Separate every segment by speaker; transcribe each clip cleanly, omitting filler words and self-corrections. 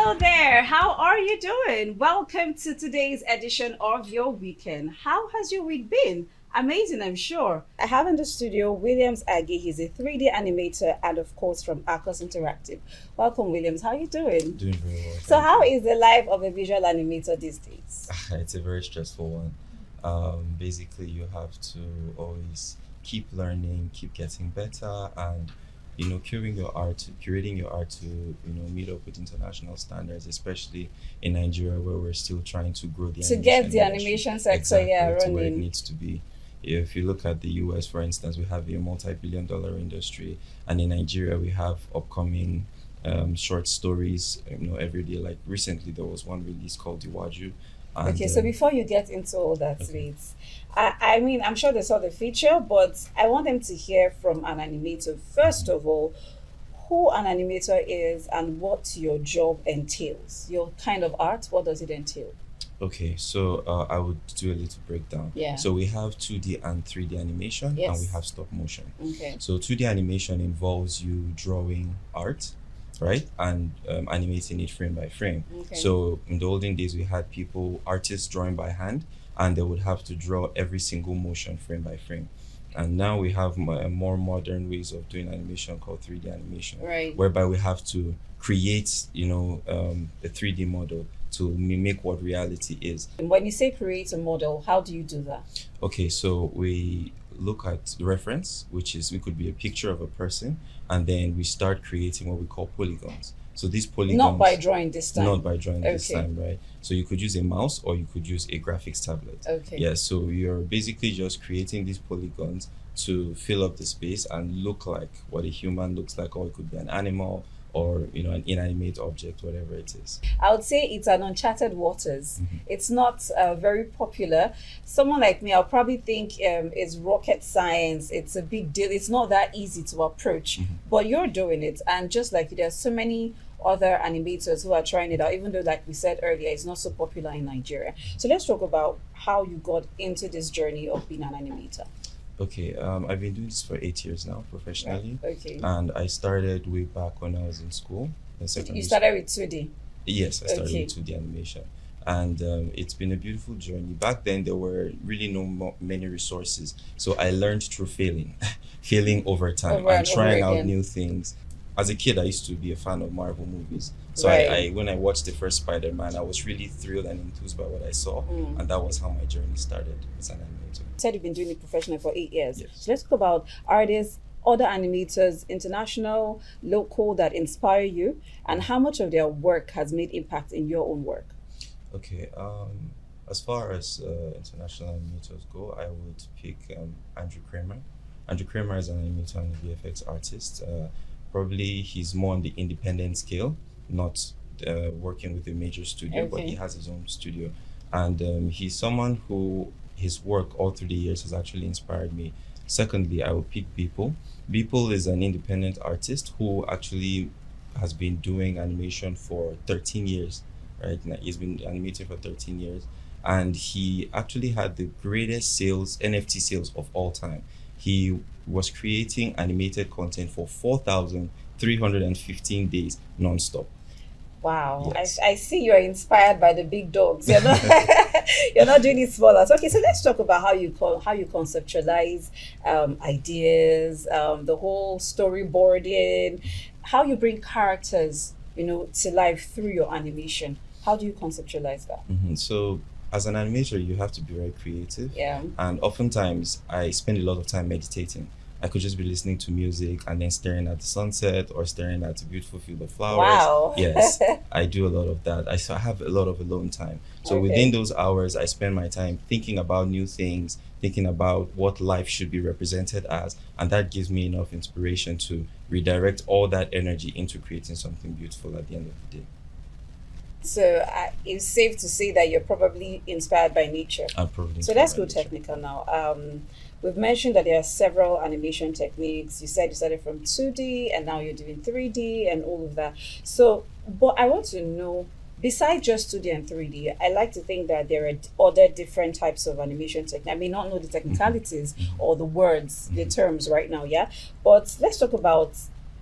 Speaker 1: Hello there. How are you doing? Welcome to today's edition of Your Weekend. How has your week been? Amazing, I'm sure. I have in the studio Williams Aggie. He's a 3D animator and, of course, from Arcos Interactive. Welcome, Williams. How are you doing?
Speaker 2: Doing very well.
Speaker 1: So,
Speaker 2: Thank
Speaker 1: how
Speaker 2: you.
Speaker 1: is the life of a visual animator these days?
Speaker 2: It's a very stressful one. Basically, you have to always keep learning, keep getting better, and curating your art to meet up with international standards, especially in Nigeria where we're still trying to grow the
Speaker 1: To get the
Speaker 2: industry
Speaker 1: animation sector,
Speaker 2: exactly
Speaker 1: yeah,
Speaker 2: to where it
Speaker 1: running.
Speaker 2: needs to be. If you look at the US, for instance, we have a multi-billion-dollar industry, and in Nigeria we have upcoming short stories, every day. Like recently, there was one release called Iwaju, and
Speaker 1: Okay, so before you get into all that,
Speaker 2: okay.
Speaker 1: please, I mean, I'm sure they saw the feature, but I want them to hear from an animator. First of all, who an animator is and what your job entails. Your kind of art, what does it entail?
Speaker 2: Okay, so I would do a little breakdown.
Speaker 1: Yeah.
Speaker 2: So we have 2D and 3D animation, and we
Speaker 1: Yes.
Speaker 2: have stop motion.
Speaker 1: Okay.
Speaker 2: So 2D animation involves you drawing art, right, and animating it frame by frame.
Speaker 1: Okay.
Speaker 2: So in the olden days, we had artists drawing by hand, and they would have to draw every single motion frame by frame. And now we have more modern ways of doing animation called 3D animation,
Speaker 1: Right.
Speaker 2: whereby we have to create, a 3D model to mimic what reality is.
Speaker 1: And when you say create a model, how do you do that?
Speaker 2: Okay, so we look at the reference, which is we could be a picture of a person, and then we start creating what we call polygons. So these polygons,
Speaker 1: Not by drawing this time.
Speaker 2: not by drawing this
Speaker 1: Okay.
Speaker 2: time, right? So you could use a mouse or you could use a graphics tablet.
Speaker 1: Okay.
Speaker 2: Yeah, so you're basically just creating these polygons to fill up the space and look like what a human looks like, or it could be an animal or an inanimate object, whatever it is.
Speaker 1: I would say it's an uncharted waters.
Speaker 2: Mhm.
Speaker 1: It's not very popular. Someone like me, I'll probably think it's rocket science. It's a big deal. It's not that easy to approach, but you're doing it. And just like you, there's so many other animators who are trying it out, even though, like we said earlier, it's not so popular in Nigeria. So let's talk about how you got into this journey of being an animator.
Speaker 2: Okay, I've been doing this for 8 years now professionally,
Speaker 1: Okay.
Speaker 2: and I started way back when I was in school, in secondary
Speaker 1: You
Speaker 2: school.
Speaker 1: started with 2D.
Speaker 2: Yes, I started
Speaker 1: Okay.
Speaker 2: with 2D animation, and it's been a beautiful journey. Back then, there were really many resources, so I learned through failing, failing over time,
Speaker 1: Over
Speaker 2: and
Speaker 1: and over
Speaker 2: trying out
Speaker 1: again.
Speaker 2: new things. As a kid, I used to be a fan of Marvel movies, so
Speaker 1: Right.
Speaker 2: I when I watched the first Spider-Man, I was really thrilled and enthused by what I saw, and that was how my journey started as an animator.
Speaker 1: Said you've been doing it professionally for 8 years.
Speaker 2: Yes.
Speaker 1: So let's talk about artists, other animators, international, local, that inspire you, and how much of their work has made impact in your own work.
Speaker 2: Okay, as far as international animators go, I would pick Andrew Kramer. Andrew Kramer is an animator and VFX artist. Probably he's more on the independent scale, not working with a major studio, but
Speaker 1: Okay.
Speaker 2: he has his own studio. And he's someone who his work all through the years has actually inspired me. Secondly, I would pick Beeple. Beeple is an independent artist who actually has been doing animation for 13 years, right? Now, he's been animating for 13 years, and he actually had the greatest NFT sales of all time. He was creating animated content for 4,315 days non-stop.
Speaker 1: Wow,
Speaker 2: Yes.
Speaker 1: I see you're inspired by the big dogs. You're not, you're not doing it smaller. So, okay, so let's talk about how you conceptualize ideas, the whole storyboarding, how you bring characters, to life through your animation. How do you conceptualize that?
Speaker 2: So, as an animator, you have to be very creative.
Speaker 1: Yeah.
Speaker 2: And oftentimes, I spend a lot of time meditating. I could just be listening to music and then staring at the sunset or staring at a beautiful field of flowers.
Speaker 1: Wow.
Speaker 2: Yes, I do a lot of that. I have a lot of alone time. So
Speaker 1: Okay.
Speaker 2: within those hours, I spend my time thinking about new things, thinking about what life should be represented as. And that gives me enough inspiration to redirect all that energy into creating something beautiful at the end of the day.
Speaker 1: So it's safe to say that you're probably inspired by nature.
Speaker 2: I'm probably
Speaker 1: So let's go
Speaker 2: inspired by nature.
Speaker 1: technical now. We've mentioned that there are several animation techniques. You said you started from 2D and now you're doing 3D and all of that. So, but I want to know, besides just 2D and 3D, I like to think that there are other different types of animation technique. I may not know the technicalities or the words, the terms right now, yeah? But let's talk about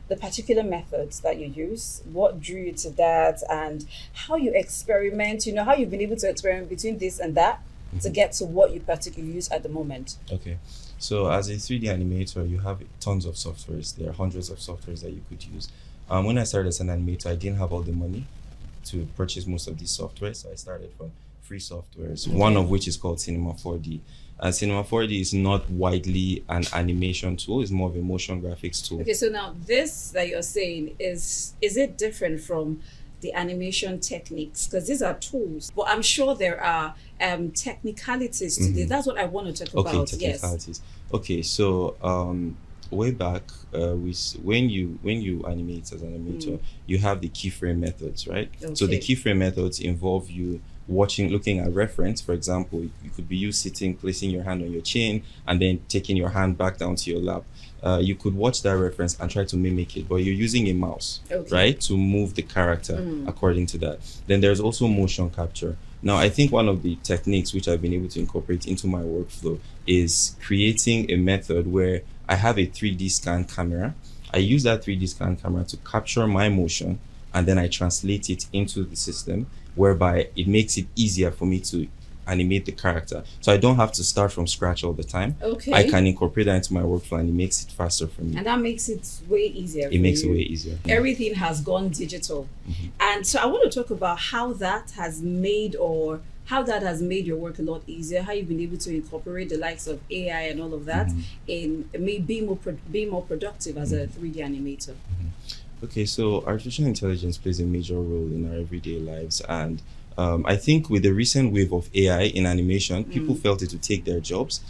Speaker 1: the particular methods that you use, what drew you to that, and how you experiment, how you've been able to experiment between this and that to get to what you particularly use at the moment.
Speaker 2: Okay. So as a 3D animator, you have tons of softwares. There are hundreds of softwares that you could use. When I started as an animator, I didn't have all the money to purchase most of these software, so I started from free softwares, one of which is called Cinema 4D. Cinema 4D is not widely an animation tool, it's more of a motion graphics tool.
Speaker 1: Okay, so now this that you're saying is it different from the animation techniques? Because these are tools, but I'm sure there are technicalities to this. That's what I want to talk about.
Speaker 2: Technicalities. Yes. Okay, so way back, when you animate as an animator, you have the keyframe methods, right?
Speaker 1: Okay.
Speaker 2: So the keyframe methods involve you looking at reference. For example, you could be you sitting, placing your hand on your chin, and then taking your hand back down to your lap. You could watch that reference and try to mimic it, but you're using a mouse, right, to move the character according to that. Then there's also motion capture. Now, I think one of the techniques which I've been able to incorporate into my workflow is creating a method where I have a 3D scan camera. I use that 3D scan camera to capture my motion, and then I translate it into the system, whereby it makes it easier for me to animate the character. So I don't have to start from scratch all the time.
Speaker 1: Okay.
Speaker 2: I can incorporate that into my workflow, and it makes it faster for me.
Speaker 1: And that makes it way easier.
Speaker 2: It makes it way easier.
Speaker 1: Everything has gone digital. And so I want to talk about how that has made your work a lot easier, how you've been able to incorporate the likes of AI and all of that in being more productive as a 3D animator.
Speaker 2: Okay, so artificial intelligence plays a major role in our everyday lives, and I think with the recent wave of AI in animation, people felt it would take their jobs.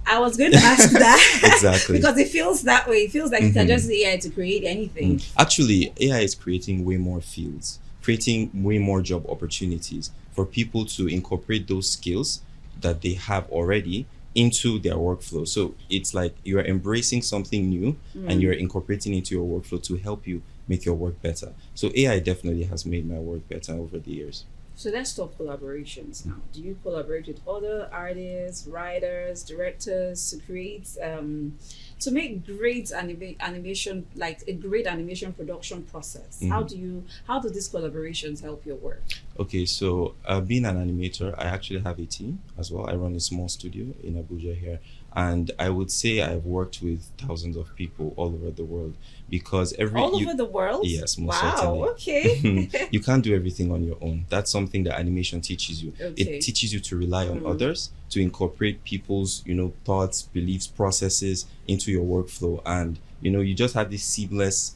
Speaker 1: I was going to ask that.
Speaker 2: Exactly.
Speaker 1: Because it feels that way. It feels like you can just use AI to create anything.
Speaker 2: Actually, AI is creating way more fields, creating way more job opportunities for people to incorporate those skills that they have already into their workflow. So it's like you're embracing something new and you're incorporating into your workflow to help you make your work better. So AI definitely has made my work better over the years.
Speaker 1: So let's talk collaborations now. Do you collaborate with other artists, writers, directors to create, to make great animation, like a great animation production process? How do these collaborations help your work?
Speaker 2: Okay, so being an animator, I actually have a team as well. I run a small studio in Abuja here. And I would say I've worked with thousands of people all over the world, because
Speaker 1: over the world?
Speaker 2: Yes, most
Speaker 1: wow,
Speaker 2: certainly.
Speaker 1: Okay.
Speaker 2: You can't do everything on your own. That's something that animation teaches you.
Speaker 1: Okay.
Speaker 2: It teaches you to rely on others, to incorporate people's, thoughts, beliefs, processes into your workflow. And, you just have this seamless,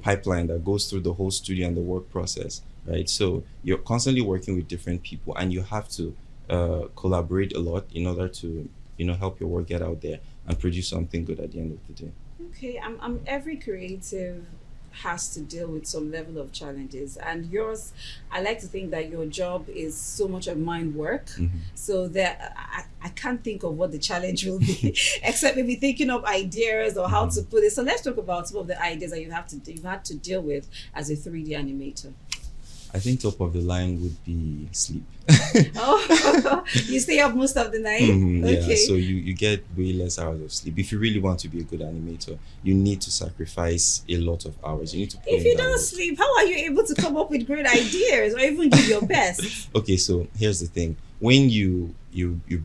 Speaker 2: pipeline that goes through the whole studio and the work process, right? So you're constantly working with different people, and you have to collaborate a lot in order to help your work get out there and produce something good at the end of the day.
Speaker 1: Okay, every creative has to deal with some level of challenges, and yours, I like to think that your job is so much of mind work, so that I can't think of what the challenge will be except maybe thinking of ideas or how to put it. So let's talk about some of the ideas that you've had to deal with as a 3D animator.
Speaker 2: I think top of the line would be sleep.
Speaker 1: Oh, you stay up most of the night? Okay.
Speaker 2: Yeah, so you get way less hours of sleep. If you really want to be a good animator, you need to sacrifice a lot of hours. You need to put
Speaker 1: If you don't sleep, how are you able to come up with great ideas or even give your best?
Speaker 2: Okay, so here's the thing. When you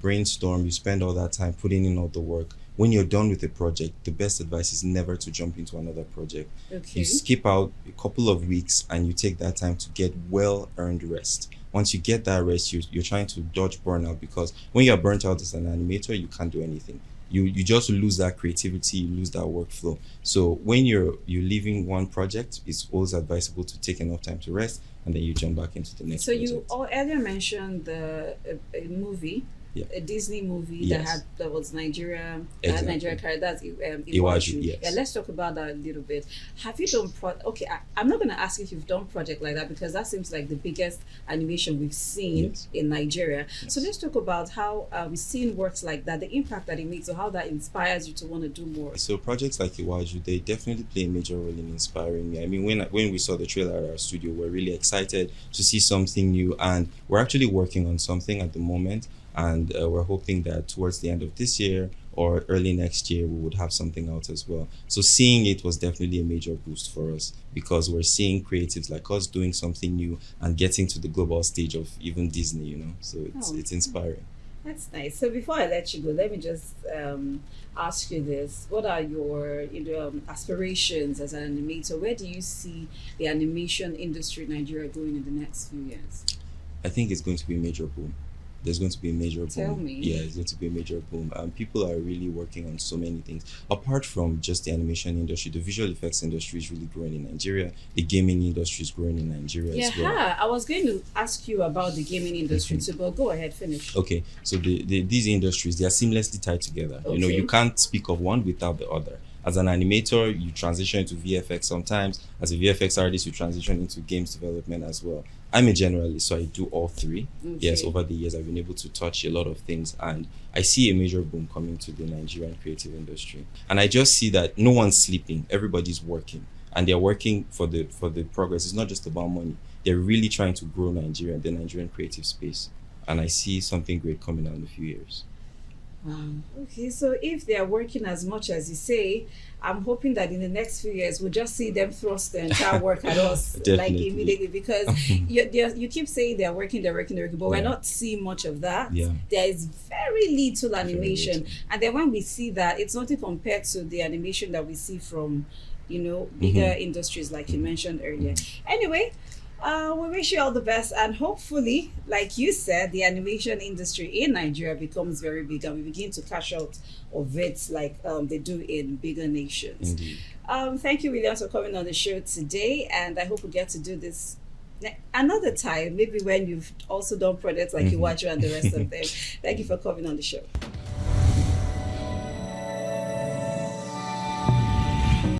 Speaker 2: brainstorm, you spend all that time putting in all the work. When you're done with a project, the best advice is never to jump into another project.
Speaker 1: Okay.
Speaker 2: You skip out a couple of weeks and you take that time to get well-earned rest. Once you get that rest, you're trying to dodge burnout, because when you're burnt out as an animator, you can't do anything. You just lose that creativity, you lose that workflow. So when you're leaving one project, it's always advisable to take enough time to rest, and then you jump back into the next project.
Speaker 1: You earlier mentioned a movie.
Speaker 2: Yeah.
Speaker 1: A Disney movie
Speaker 2: Yes.
Speaker 1: that was Nigeria,
Speaker 2: Exactly.
Speaker 1: Nigeria character. That's Iwaju.
Speaker 2: Iwaju, yes.
Speaker 1: Yeah, let's talk about that a little bit. Have you done I'm not going to ask if you've done project like that, because that seems like the biggest animation we've seen in Nigeria.
Speaker 2: Yes.
Speaker 1: So let's talk about how seeing works like that, the impact that it makes, or how that inspires you to want to do more.
Speaker 2: So projects like Iwaju, they definitely play a major role in inspiring me. I mean, when we saw the trailer at our studio, we're really excited to see something new, and we're actually working on something at the moment. And we're hoping that towards the end of this year or early next year, we would have something out as well. So seeing it was definitely a major boost for us, because we're seeing creatives like us doing something new and getting to the global stage of even Disney, So it's inspiring.
Speaker 1: That's nice. So before I let you go, let me just ask you this: what are your aspirations as an animator? Where do you see the animation industry in Nigeria going in the next few years?
Speaker 2: I think it's going to be a major boom. There's going to be a major boom.
Speaker 1: Tell me.
Speaker 2: Yeah, it's going to be a major boom. People are really working on so many things. Apart from just the animation industry, the visual effects industry is really growing in Nigeria. The gaming industry is growing in Nigeria as well.
Speaker 1: Yeah, I was going to ask you about the gaming industry too, but go ahead, finish.
Speaker 2: Okay, so these industries, they are seamlessly tied together.
Speaker 1: Okay.
Speaker 2: You can't speak of one without the other. As an animator, you transition into VFX sometimes. As a VFX artist, you transition into games development as well. I'm a generalist, so I do all three.
Speaker 1: Okay.
Speaker 2: Yes, over the years, I've been able to touch a lot of things, and I see a major boom coming to the Nigerian creative industry. And I just see that no one's sleeping; everybody's working, and they're working for the progress. It's not just about money. They're really trying to grow Nigeria, the Nigerian creative space, and I see something great coming out in a few years.
Speaker 1: Okay, so if they are working as much as you say, I'm hoping that in the next few years we'll just see them thrust the entire work at us like
Speaker 2: Definitely.
Speaker 1: immediately, because you keep saying they're working, but we're not seeing much of that.
Speaker 2: Yeah.
Speaker 1: There is very little animation,
Speaker 2: little.
Speaker 1: and then when we see that, it's nothing compared to the animation that we see from bigger industries like you mentioned earlier. Anyway, we wish you all the best, and hopefully, like you said, the animation industry in Nigeria becomes very big and we begin to cash out of it like they do in bigger nations.
Speaker 2: Indeed.
Speaker 1: Thank you, Williams, for coming on the show today, and I hope we get to do this another time, maybe when you've also done projects like Iwaju and the rest of them. Thank you for coming on the show.